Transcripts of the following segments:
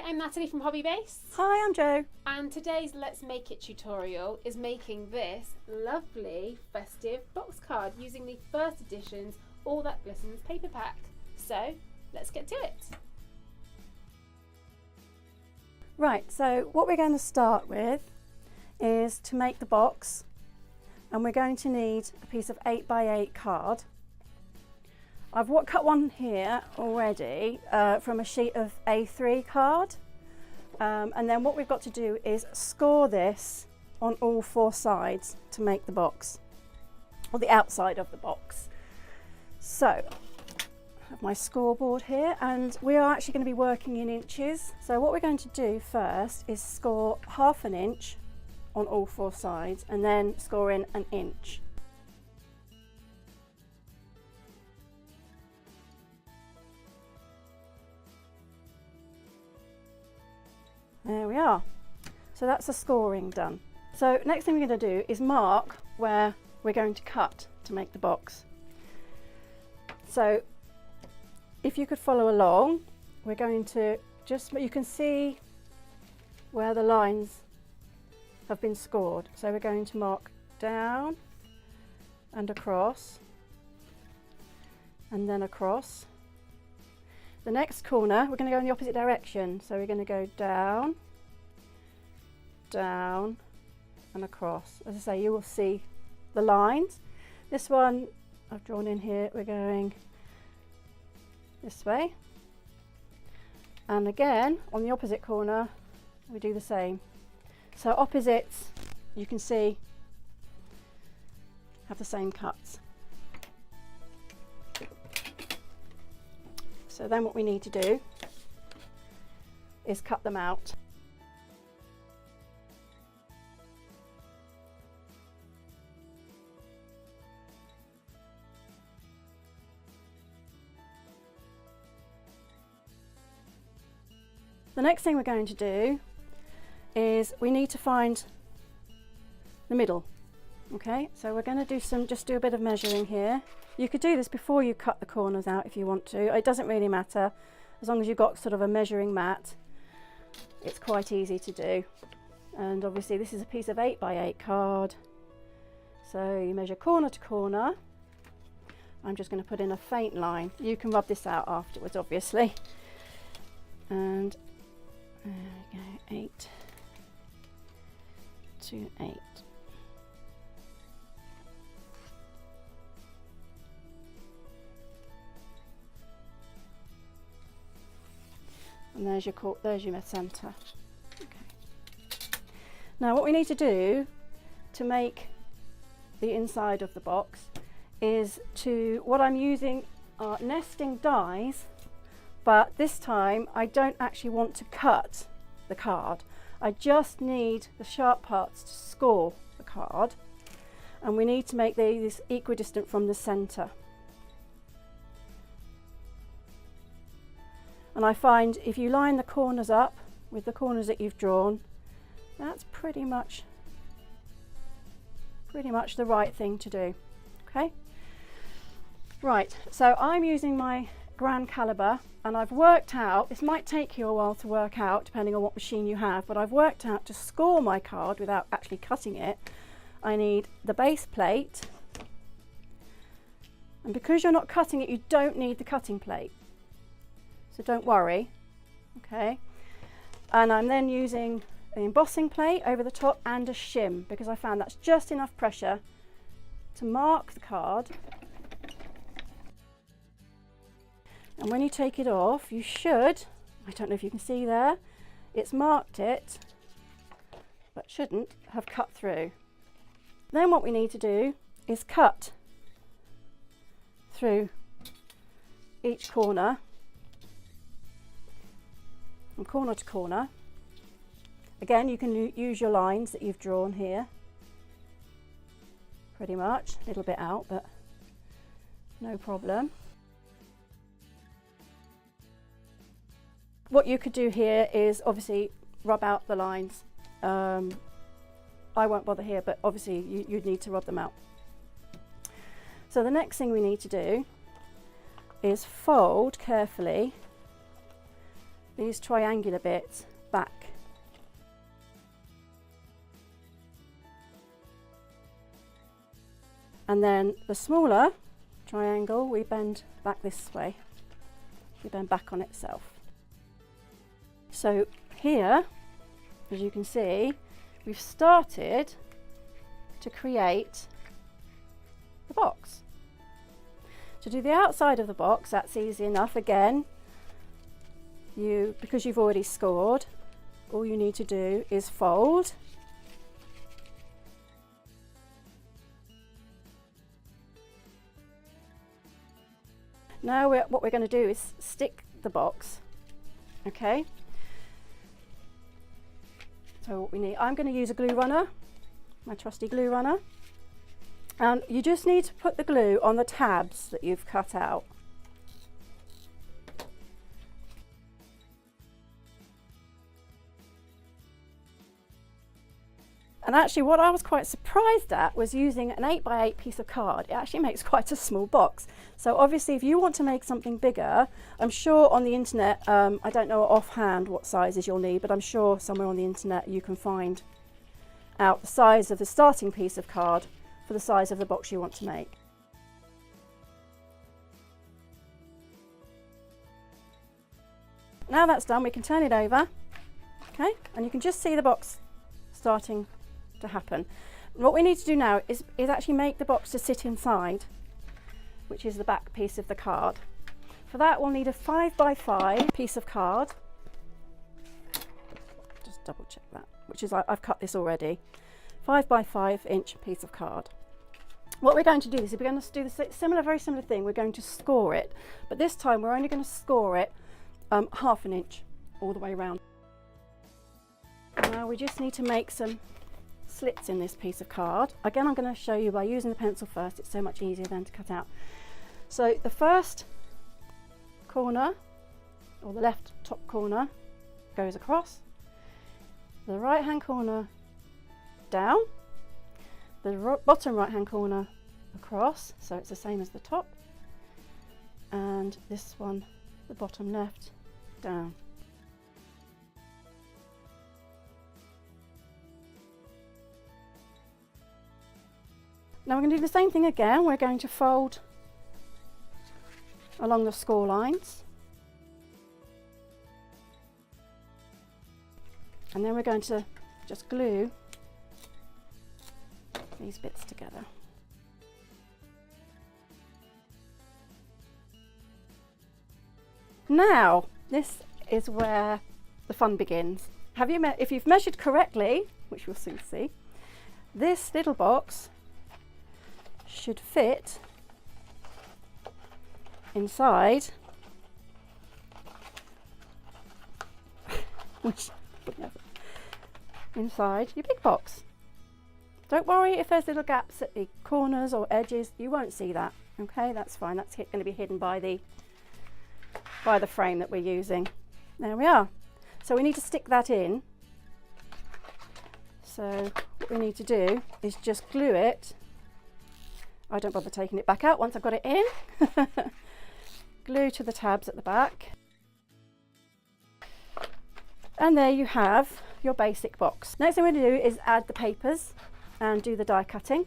I'm Natalie from Hobby Base. Hi, I'm Jo. And today's Let's Make It tutorial is making this lovely festive box card using the first edition's All That Glistens paper pack. So let's get to it. Right, so what we're going to start with is to make the box, and we're going to need a piece of 8x8 card. I've cut one here already from a sheet of A3 card, and then what we've got to do is score this on all four sides to make the box, or the outside of the box. So I have my scoreboard here, and we are actually going to be working in inches. So what we're going to do first is score 1/2 inch on all four sides, and then score in 1 inch. There we are. So that's the scoring done. So next thing we're going to do is mark where we're going to cut to make the box. So if you could follow along, we're going to you can see where the lines have been scored. So we're going to mark down and across, and then across. The next corner, we're going to go in the opposite direction. So we're going to go down, down and across. As I say, you will see the lines. This one I've drawn in here, we're going this way. And again, on the opposite corner, we do the same. So opposites, you can see, have the same cuts. So then what we need to do is cut them out. The next thing we're going to do is we need to find the middle. Okay, so we're going to do just do a bit of measuring here. You could do this before you cut the corners out if you want to. It doesn't really matter, as long as you've got sort of a measuring mat. It's quite easy to do. And obviously this is a piece of 8x8 card, so you measure corner to corner. I'm just going to put in a faint line. You can rub this out afterwards, obviously. And there we go, 8 to 8. And there's your centre. Okay. Now what we need to do to make the inside of the box is what I'm using are nesting dies, but this time I don't actually want to cut the card. I just need the sharp parts to score the card, and we need to make these equidistant from the centre. And I find if you line the corners up with the corners that you've drawn, that's pretty much the right thing to do. Okay. Right, so I'm using my grand caliber, and I've worked out, this might take you a while to work out depending on what machine you have, but I've worked out to score my card without actually cutting it, I need the base plate, and because you're not cutting it, you don't need the cutting plate. So don't worry, okay? And I'm then using an embossing plate over the top and a shim, because I found that's just enough pressure to mark the card. And when you take it off, you should, I don't know if you can see there, it's marked it, but shouldn't have cut through. Then what we need to do is cut through each corner, from corner to corner. Again, you can use your lines that you've drawn here, pretty much, a little bit out, but no problem. What you could do here is obviously rub out the lines. I won't bother here, but obviously you'd need to rub them out. So the next thing we need to do is fold carefully these triangular bits back. And then the smaller triangle we bend back this way. We bend back on itself. So here, as you can see, we've started to create the box. To do the outside of the box, that's easy enough. Again, because you've already scored, all you need to do is fold. Now what we're going to do is stick the box, okay? So what we need, I'm going to use a glue runner, my trusty glue runner. And you just need to put the glue on the tabs that you've cut out. And actually what I was quite surprised at was using an 8x8 piece of card. It actually makes quite a small box. So obviously if you want to make something bigger, I'm sure on the internet, I don't know offhand what sizes you'll need, but I'm sure somewhere on the internet you can find out the size of the starting piece of card for the size of the box you want to make. Now that's done, we can turn it over, okay? And you can just see the box starting to happen. And what we need to do now is actually make the box to sit inside, which is the back piece of the card. For that we'll need a 5x5 piece of card. Just double check that, which is, I've cut this already. 5x5 inch piece of card. What we're going to do is we're going to do the very similar thing. We're going to score it, but this time we're only going to score it half an inch all the way around. Now we just need to make some slits in this piece of card. Again, I'm going to show you by using the pencil first. It's so much easier then to cut out. So the first corner, or the left top corner, goes across. The right hand corner down. The bottom right hand corner across, so it's the same as the top. And this one, the bottom left, down. Now we're going to do the same thing again. We're going to fold along the score lines. And then we're going to just glue these bits together. Now, this is where the fun begins. If you've measured correctly, which we'll soon see, this little box should fit inside inside your big box. Don't worry if there's little gaps at the corners or edges, you won't see that. Okay, that's fine. That's going to be hidden by the frame that we're using. There we are. So we need to stick that in. So what we need to do is just glue it. I don't bother taking it back out once I've got it in. Glue to the tabs at the back. And there you have your basic box. Next thing we're going to do is add the papers and do the die cutting.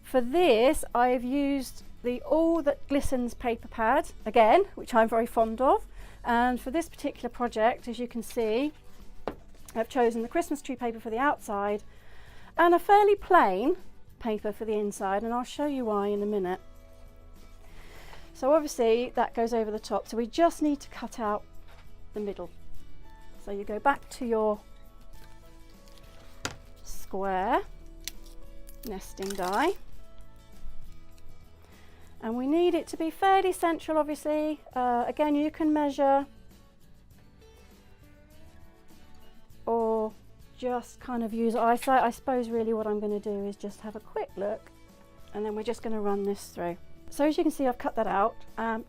For this I've used the All That Glistens paper pad again, which I'm very fond of, and for this particular project, as you can see, I've chosen the Christmas tree paper for the outside and a fairly plain paper for the inside, and I'll show you why in a minute. So obviously that goes over the top, so we just need to cut out the middle. So you go back to your square nesting die, and we need it to be fairly central, obviously. Again, you can measure or just kind of use eyesight. I suppose really what I'm going to do is just have a quick look, and then we're just going to run this through. So as you can see, I've cut that out.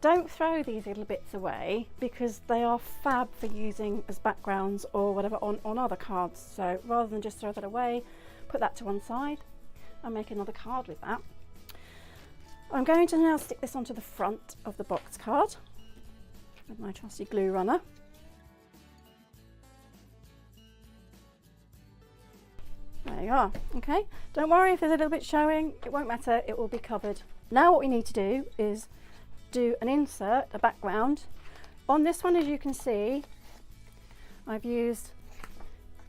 Don't throw these little bits away because they are fab for using as backgrounds or whatever on other cards. So rather than just throw that away, put that to one side and make another card with that. I'm going to now stick this onto the front of the box card with my trusty glue runner. There you are. Okay, don't worry if there's a little bit showing, it won't matter, it will be covered. Now what we need to do is do an insert, a background. On this one, as you can see, I've used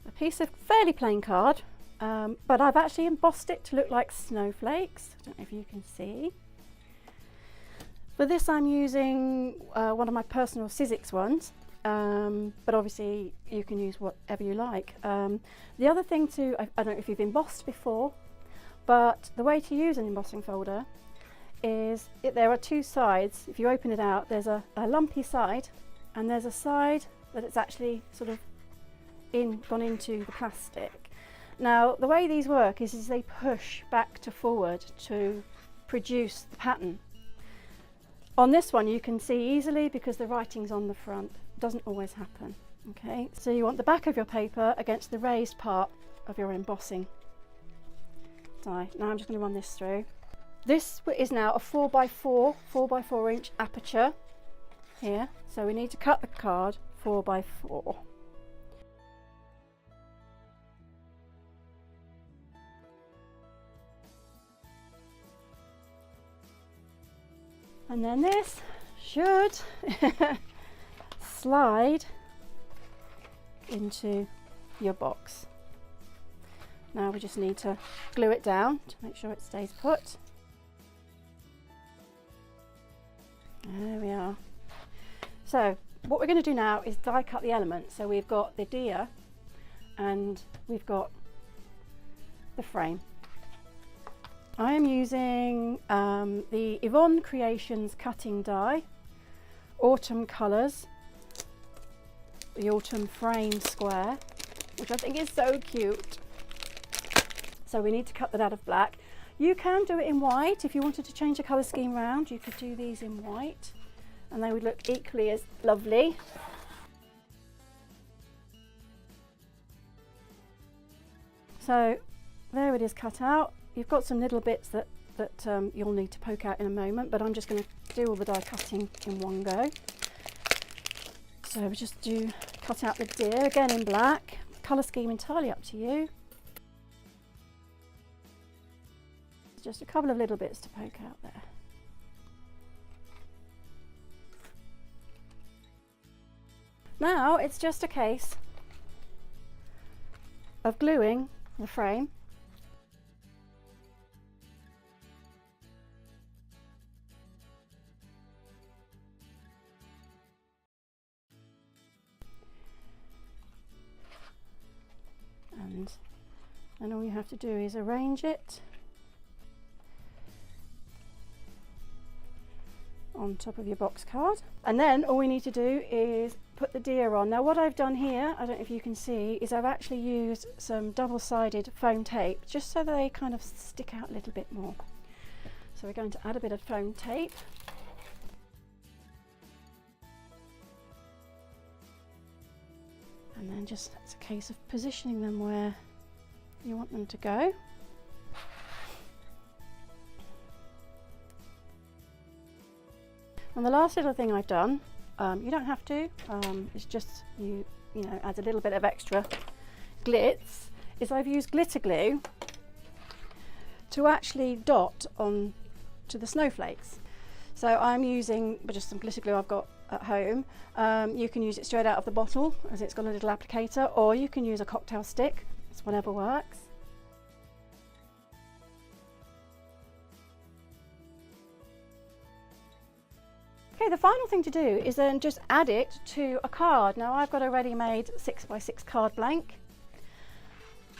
a piece of fairly plain card, but I've actually embossed it to look like snowflakes. I don't know if you can see. For this I'm using one of my personal Sizzix ones, but obviously you can use whatever you like. The other thing too, I don't know if you've embossed before, but the way to use an embossing folder is there are two sides. If you open it out, there's a lumpy side, and there's a side that it's actually sort of gone into the plastic. Now the way these work is they push back to forward to produce the pattern. On this one you can see easily because the writing's on the front. It doesn't always happen. Okay, so you want the back of your paper against the raised part of your embossing die. Now I'm just going to run this through. This is now a 4x4 inch aperture here, so we need to cut the card 4x4. And then this should slide into your box. Now we just need to glue it down to make sure it stays put. There we are. So what we're going to do now is die cut the elements. So we've got the deer and we've got the frame. I am using the Yvonne Creations cutting die, Autumn Colours, the Autumn frame square, which I think is so cute. So we need to cut that out of black. You can do it in white. If you wanted to change the colour scheme around, you could do these in white and they would look equally as lovely. So there it is cut out. You've got some little bits that you'll need to poke out in a moment, but I'm just going to do all the die cutting in one go. So we just cut out the deer, again in black. Colour scheme entirely up to you. Just a couple of little bits to poke out there. Now it's just a case of gluing the frame and all you have to do is arrange it on top of your box card, and then all we need to do is put the deer on. Now what I've done here, I don't know if you can see, is I've actually used some double-sided foam tape just so that they kind of stick out a little bit more. So we're going to add a bit of foam tape. And then just, it's a case of positioning them where you want them to go. And the last little thing I've done, you don't have to, it's just you know, adds a little bit of extra glitz, is I've used glitter glue to actually dot on to the snowflakes. So I'm using just some glitter glue I've got at home. You can use it straight out of the bottle as it's got a little applicator, or you can use a cocktail stick, it's whatever works. Okay, the final thing to do is then just add it to a card. Now I've got a ready-made 6x6 card blank,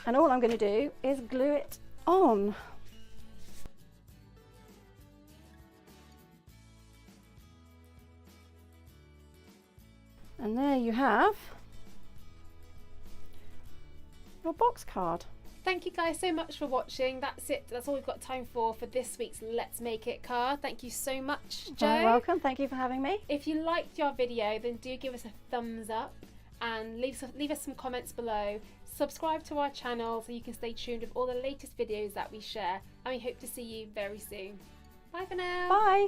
and all I'm going to do is glue it on. And there you have your box card. Thank you guys so much for watching. That's it. That's all we've got time for this week's Let's Make It card. Thank you so much, Jo. You're welcome. Thank you for having me. If you liked our video, then do give us a thumbs up and leave us some comments below. Subscribe to our channel so you can stay tuned with all the latest videos that we share. And we hope to see you very soon. Bye for now. Bye.